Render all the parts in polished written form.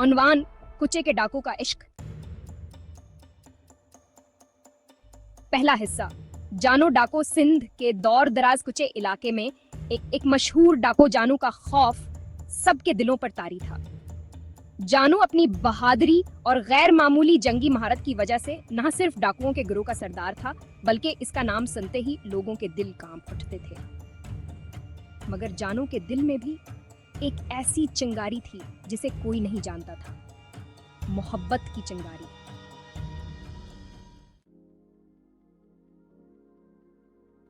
عنوان کچے کے ڈاکو کا عشق۔ پہلا حصہ، جانو ڈاکو سندھ کے دور دراز کچے علاقے میں ایک مشہور ڈاکو جانو کا خوف سب کے دلوں پر طاری تھا۔ جانو اپنی بہادری اور غیر معمولی جنگی مہارت کی وجہ سے نہ صرف ڈاکوؤں کے گروہ کا سردار تھا بلکہ اس کا نام سنتے ہی لوگوں کے دل کانپ اٹھتے تھے۔ مگر جانو کے دل میں بھی ایک ایسی چنگاری تھی جسے کوئی نہیں جانتا تھا، محبت کی چنگاری۔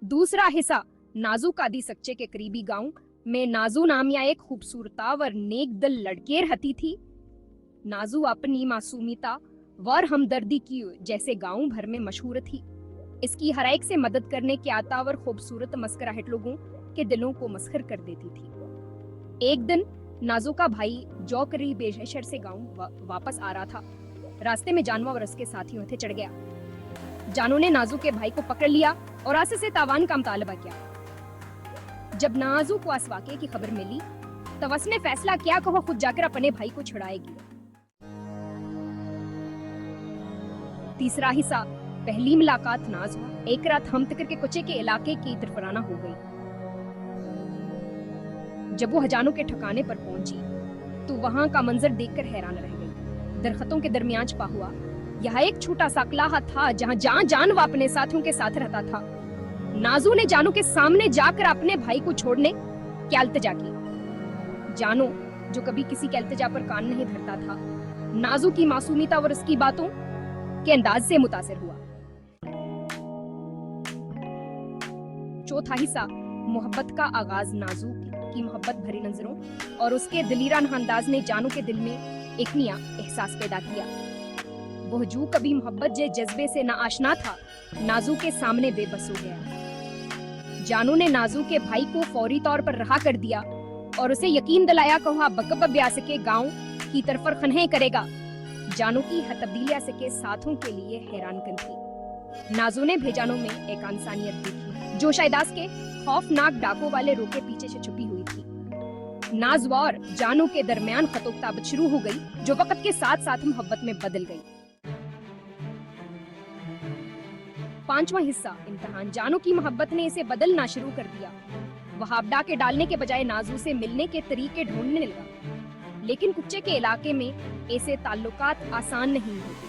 دوسرا حصہ، نازو قادی سکچے کے قریبی گاؤں میں نازو نامیہ ایک خوبصورتہ اور نیک دل لڑکے رہتی تھی۔ نازو اپنی معصومیتا اور ہمدردی کی جیسے گاؤں بھر میں مشہور تھی۔ اس کی ہر ایک سے مدد کرنے کے آتا اور خوبصورت مسکراہٹ لوگوں کے دلوں کو مسخر کر دیتی تھی۔ ایک دن نازو کا بھائی جو قریب شہر سے گاؤں واپس آ رہا تھا، راستے میں جانو اور اس کے ساتھیوں سے چڑھ گیا۔ جانو نے نازو کے بھائی کو پکڑ لیا اور آسے سے تاوان کا مطالبہ کیا۔ جب نازو کو اس واقعے کی خبر ملی تو اس نے فیصلہ کیا کہ وہ خود جا کر اپنے بھائی کو چھڑائے گی۔ تیسرا حصہ، پہلی ملاقات نازو ایک رات ہم تکر کے کچے کے علاقے کی طرف روانہ ہو گئی۔ جب وہ جانو کے ٹھکانے پر پہنچی تو وہاں کا منظر دیکھ کر حیران رہ گئی۔ درختوں کے درمیان چھپا ہوا یہاں ایک چھوٹا سا قلعہ تھا جہاں جانو اپنے ساتھیوں کے ساتھ رہتا تھا۔ نازو نے جانو کے سامنے جا کر اپنے بھائی کو چھوڑنے کی التجا کی۔ جانو جو کبھی کسی کے التجا پر کان نہیں دھرتا تھا، نازو کی معصومیت اور اس کی باتوں کے انداز سے متاثر ہوا۔ چوتھا حصہ، محبت کا آغاز۔ نازو کی محبت بھری نظروں اور اس کے دلیرانہ انداز نے جانو کے دل میں ایک نیا احساس پیدا کیا۔ وہ جو کبھی محبت جذبے سے نہ آشنا تھا، نازو کے سامنے بے بس ہو گیا۔ جانو نے نازو کے بھائی کو فوری طور پر رہا کر دیا اور اسے یقین دلایا کہ وہ بکب بیاس کے گاؤں کی طرف خنہیں کرے گا۔ جانو کی تبدیلیاں کے ساتھوں کے لیے حیران کن تھی۔ نازو نے بھیجانوں میں ایک انسانیت دیکھی جو شاید اس کے خوفناک ڈاکو والے روح کے پیچھے سے چھپی ہوئی تھی۔ نازو اور جانو کے درمیان خط و کتابت شروع ہو گئی جو وقت کے ساتھ ساتھ محبت میں بدل گئی۔ پانچواں حصہ، امتحان۔ جانو کی محبت نے اسے بدلنا شروع کر دیا۔ وہ ہابڈا کے ڈالنے کے بجائے نازو سے ملنے کے طریقے ڈھونڈنے لگا۔ لیکن کچے کے علاقے میں ایسے تعلقات آسان نہیں ہوتے۔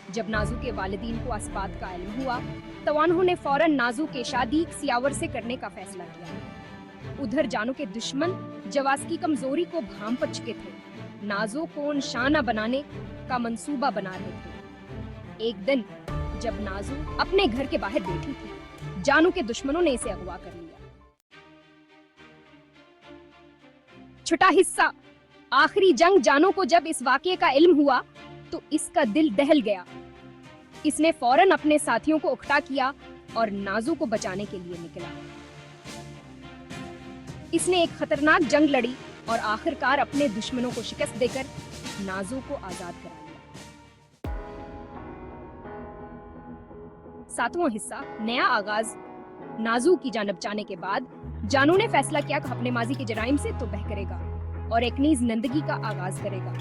جب نازو کے والدین کو اس بات کا علم ہوا تو انہوں نے فوراً نازو کے شادی سیاور سے کرنے کا فیصلہ کیا۔ ادھر جانو کے دشمن جواز کی کمزوری کو بھام پر چکے تھے، نازو کو نشانہ بنانے کا منصوبہ بنا رہے تھے۔ ایک دن جب نازو اپنے گھر کے باہر بیٹھی تھی، جانو کے دشمنوں نے اسے اغوا کر لیا۔ چھٹا حصہ، آخری جنگ۔ جانو کو جب اس واقعے کا علم ہوا تو اس کا دل دہل گیا۔ اس نے فوراً اپنے ساتھیوں کو اکٹھا کیا اور نازو کو بچانے کے لیے نکلا۔ اس نے ایک خطرناک جنگ لڑی اور آخرکار اپنے دشمنوں کو شکست دے کر نازو کو آزاد کرا لیا۔ ساتواں حصہ، نیا آغاز۔ نازو کی جانب جانے کے بعد جانو نے فیصلہ کیا کہ اپنے ماضی کے جرائم سے توبہ کرے گا اور ایک نئی زندگی کا آغاز کرے گا۔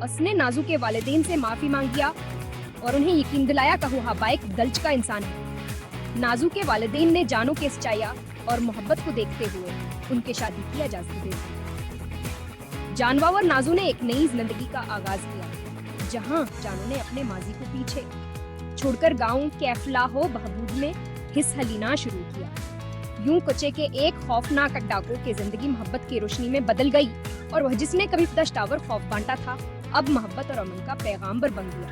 اس نے نازو کے والدین سے معافی مانگیا اور انہیں یقین دلایا کہ وہ بائک دلچ کا انسان ہے۔ نازو کے والدین نے جانو کے سچائی اور محبت کو دیکھتے ہوئے ان کے شادی کی اجازت دے دی۔ جانو اور نازو نے ایک نئی زندگی کا آغاز کیا جہاں جانو نے اپنے ماضی کو پیچھے چھوڑ کر گاؤں کے افلاح و بہبود میں حصہ لینا شروع کیا۔ یوں کچے کے ایک خوفناک ڈاکو کی زندگی محبت کی روشنی میں بدل گئی اور وہ جس نے کبھی دشت اور خوف بانٹا تھا اب محبت اور امن کا پیغامبر بن گیا۔